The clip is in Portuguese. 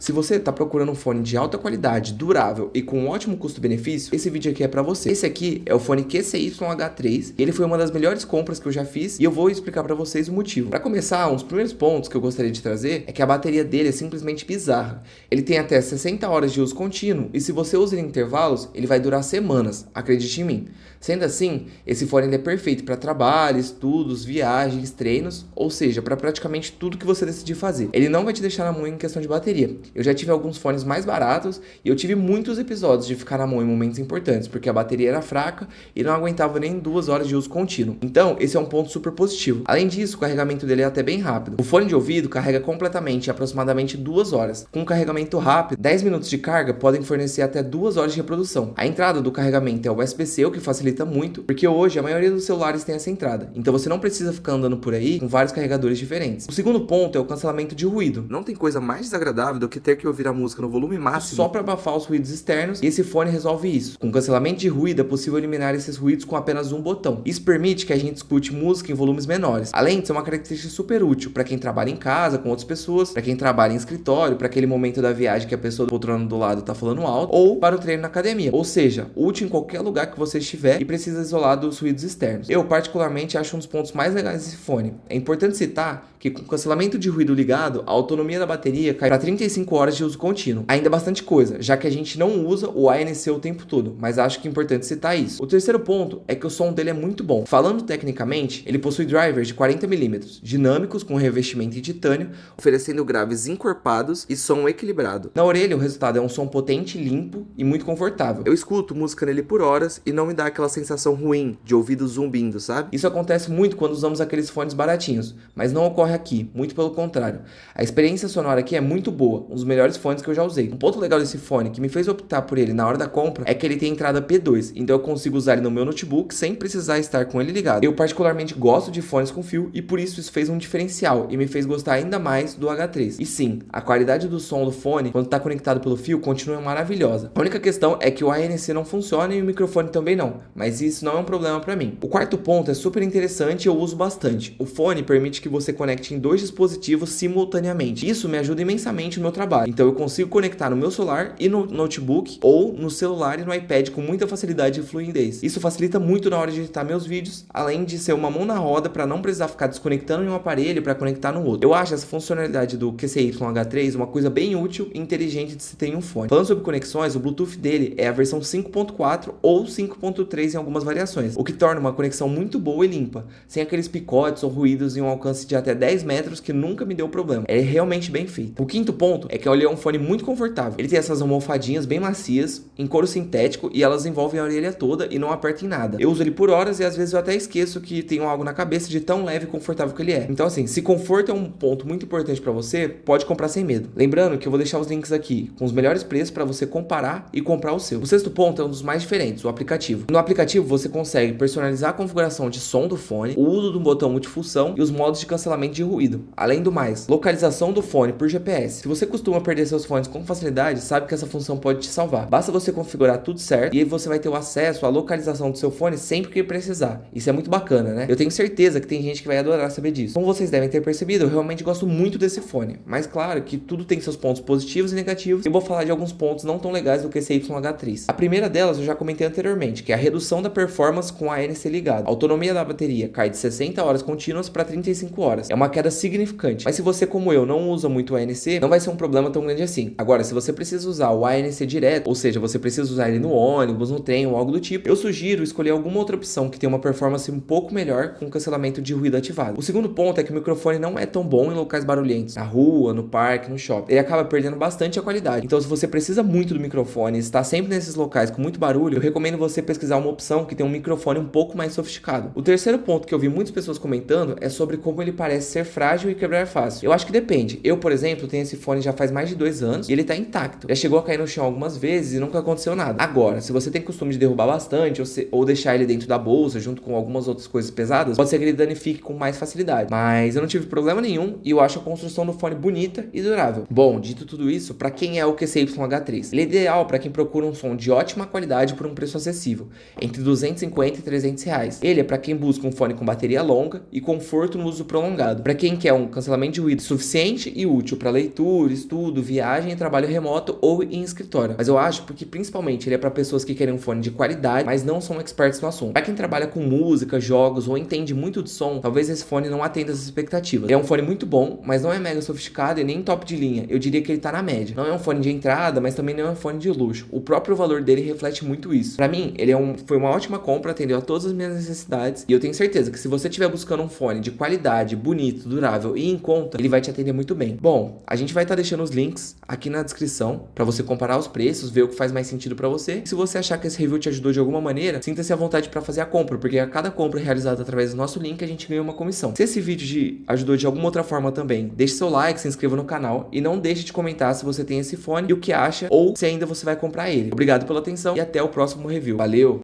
Se você está procurando um fone de alta qualidade, durável e com um ótimo custo-benefício, esse vídeo aqui é para você. Esse aqui é o fone QCY-H3, ele foi uma das melhores compras que eu já fiz e eu vou explicar para vocês o motivo. Para começar, um dos primeiros pontos que eu gostaria de trazer é que a bateria dele é simplesmente bizarra. Ele tem até 60 horas de uso contínuo e se você usa em intervalos, ele vai durar semanas, acredite em mim. Sendo assim, esse fone ele é perfeito para trabalho, estudos, viagens, treinos, ou seja, para praticamente tudo que você decidir fazer. Ele não vai te deixar na mão em questão de bateria. Eu já tive alguns fones mais baratos e eu tive muitos episódios de ficar na mão em momentos importantes, porque a bateria era fraca e não aguentava nem 2 horas de uso contínuo. Então, esse é um ponto super positivo. Além disso, o carregamento dele é até bem rápido. O fone de ouvido carrega completamente em aproximadamente 2 horas. Com um carregamento rápido, 10 minutos de carga podem fornecer até 2 horas de reprodução. A entrada do carregamento é USB-C, o que facilita muito, porque hoje a maioria dos celulares tem essa entrada. Então você não precisa ficar andando por aí com vários carregadores diferentes. O segundo ponto é o cancelamento de ruído. Não tem coisa mais desagradável do que ter que ouvir a música no volume máximo só para abafar os ruídos externos, e esse fone resolve isso. Com cancelamento de ruído é possível eliminar esses ruídos com apenas um botão. Isso permite que a gente escute música em volumes menores. Além de ser uma característica super útil para quem trabalha em casa com outras pessoas, para quem trabalha em escritório, para aquele momento da viagem que a pessoa do poltrona do lado tá falando alto, ou para o treino na academia. Ou seja, útil em qualquer lugar que você estiver e precisa isolar dos ruídos externos. Eu particularmente acho um dos pontos mais legais desse fone. É importante citar que com o cancelamento de ruído ligado, a autonomia da bateria cai para 35 horas de uso contínuo. Ainda é bastante coisa, já que a gente não usa o ANC o tempo todo, mas acho que é importante citar isso. O terceiro ponto é que o som dele é muito bom. Falando tecnicamente, ele possui drivers de 40mm, dinâmicos com revestimento em titânio, oferecendo graves encorpados e som equilibrado. Na orelha, o resultado é um som potente, limpo e muito confortável. Eu escuto música nele por horas e não me dá aquela sensação ruim de ouvido zumbindo, sabe? Isso acontece muito quando usamos aqueles fones baratinhos, mas não ocorre aqui, muito pelo contrário. A experiência sonora aqui é muito boa, um dos melhores fones que eu já usei. Um ponto legal desse fone que me fez optar por ele na hora da compra é que ele tem entrada P2, então eu consigo usar ele no meu notebook sem precisar estar com ele ligado. Eu particularmente gosto de fones com fio e por isso fez um diferencial e me fez gostar ainda mais do H3. E sim, a qualidade do som do fone quando está conectado pelo fio continua maravilhosa. A única questão é que o ANC não funciona e o microfone também não, mas isso não é um problema para mim. O quarto ponto é super interessante e eu uso bastante. O fone permite que você conecte em 2 dispositivos simultaneamente. Isso me ajuda imensamente no meu trabalho. Então eu consigo conectar no meu celular e no notebook ou no celular e no iPad com muita facilidade e fluidez. Isso facilita muito na hora de editar meus vídeos, além de ser uma mão na roda para não precisar ficar desconectando em um aparelho para conectar no outro. Eu acho essa funcionalidade do QCY-H3 uma coisa bem útil e inteligente de se ter em um fone. Falando sobre conexões, o Bluetooth dele é a versão 5.4 ou 5.3 em algumas variações, o que torna uma conexão muito boa e limpa, sem aqueles picotes ou ruídos em um alcance de até 10 metros que nunca me deu problema. É realmente bem feito. O quinto ponto é que ele é um fone muito confortável. Ele tem essas almofadinhas bem macias, em couro sintético, e elas envolvem a orelha toda e não apertam em nada. Eu uso ele por horas e às vezes eu até esqueço que tenho algo na cabeça de tão leve e confortável que ele é. Então assim, se conforto é um ponto muito importante para você, pode comprar sem medo. Lembrando que eu vou deixar os links aqui com os melhores preços para você comparar e comprar o seu. O sexto ponto é um dos mais diferentes, o aplicativo. No aplicativo você consegue personalizar a configuração de som do fone, o uso do botão multifunção e os modos de cancelamento de ruído. Além do mais, localização do fone por GPS. Se você costuma perder seus fones com facilidade, sabe que essa função pode te salvar. Basta você configurar tudo certo e aí você vai ter o acesso à localização do seu fone sempre que precisar. Isso é muito bacana, né? Eu tenho certeza que tem gente que vai adorar saber disso. Como vocês devem ter percebido, eu realmente gosto muito desse fone. Mas claro que tudo tem seus pontos positivos e negativos. Eu vou falar de alguns pontos não tão legais do QCY-H3. A primeira delas eu já comentei anteriormente, que é a redução da performance com a ANC ligado. A autonomia da bateria cai de 60 horas contínuas para 35 horas. É uma queda significante. Mas se você, como eu, não usa muito o ANC, não vai ser um problema tão grande assim. Agora, se você precisa usar o ANC direto, ou seja, você precisa usar ele no ônibus, no trem ou algo do tipo, eu sugiro escolher alguma outra opção que tenha uma performance um pouco melhor com cancelamento de ruído ativado. O segundo ponto é que o microfone não é tão bom em locais barulhentos, na rua, no parque, no shopping. Ele acaba perdendo bastante a qualidade. Então, se você precisa muito do microfone e está sempre nesses locais com muito barulho, eu recomendo você pesquisar uma opção que tem um microfone um pouco mais sofisticado. O terceiro ponto que eu vi muitas pessoas comentando é sobre como ele parece ser frágil e quebrar fácil. Eu acho que depende. Eu, por exemplo, tenho esse fone já faz mais de 2 anos e ele tá intacto. Já chegou a cair no chão algumas vezes e nunca aconteceu nada. Agora, se você tem costume de derrubar bastante ou deixar ele dentro da bolsa junto com algumas outras coisas pesadas, pode ser que ele danifique com mais facilidade. Mas eu não tive problema nenhum e eu acho a construção do fone bonita e durável. Bom, dito tudo isso, para quem é o QCY-H3? Ele é ideal para quem procura um som de ótima qualidade por um preço acessível, entre 250 e 300 reais. Ele é para quem busca um fone com bateria longa e conforto no uso prolongado. Para quem quer um cancelamento de ruído suficiente e útil para leitura, estudo estudo, viagem, trabalho remoto ou em escritório. Mas eu acho porque principalmente ele é para pessoas que querem um fone de qualidade, mas não são experts no assunto. Para quem trabalha com música, jogos ou entende muito de som, talvez esse fone não atenda as expectativas. Ele é um fone muito bom, mas não é mega sofisticado e nem top de linha. Eu diria que ele tá na média. Não é um fone de entrada, mas também não é um fone de luxo. O próprio valor dele reflete muito isso. Para mim, ele foi uma ótima compra, atendeu a todas as minhas necessidades e eu tenho certeza que se você estiver buscando um fone de qualidade, bonito, durável e em conta, ele vai te atender muito bem. Bom, a gente vai estar deixando os links aqui na descrição para você comparar os preços, ver o que faz mais sentido para você. Se você achar que esse review te ajudou de alguma maneira, sinta-se à vontade para fazer a compra, porque a cada compra realizada através do nosso link, a gente ganha uma comissão. Se esse vídeo ajudou de alguma outra forma também, deixe seu like, se inscreva no canal e não deixe de comentar se você tem esse fone e o que acha ou se ainda você vai comprar ele. Obrigado pela atenção e até o próximo review. Valeu!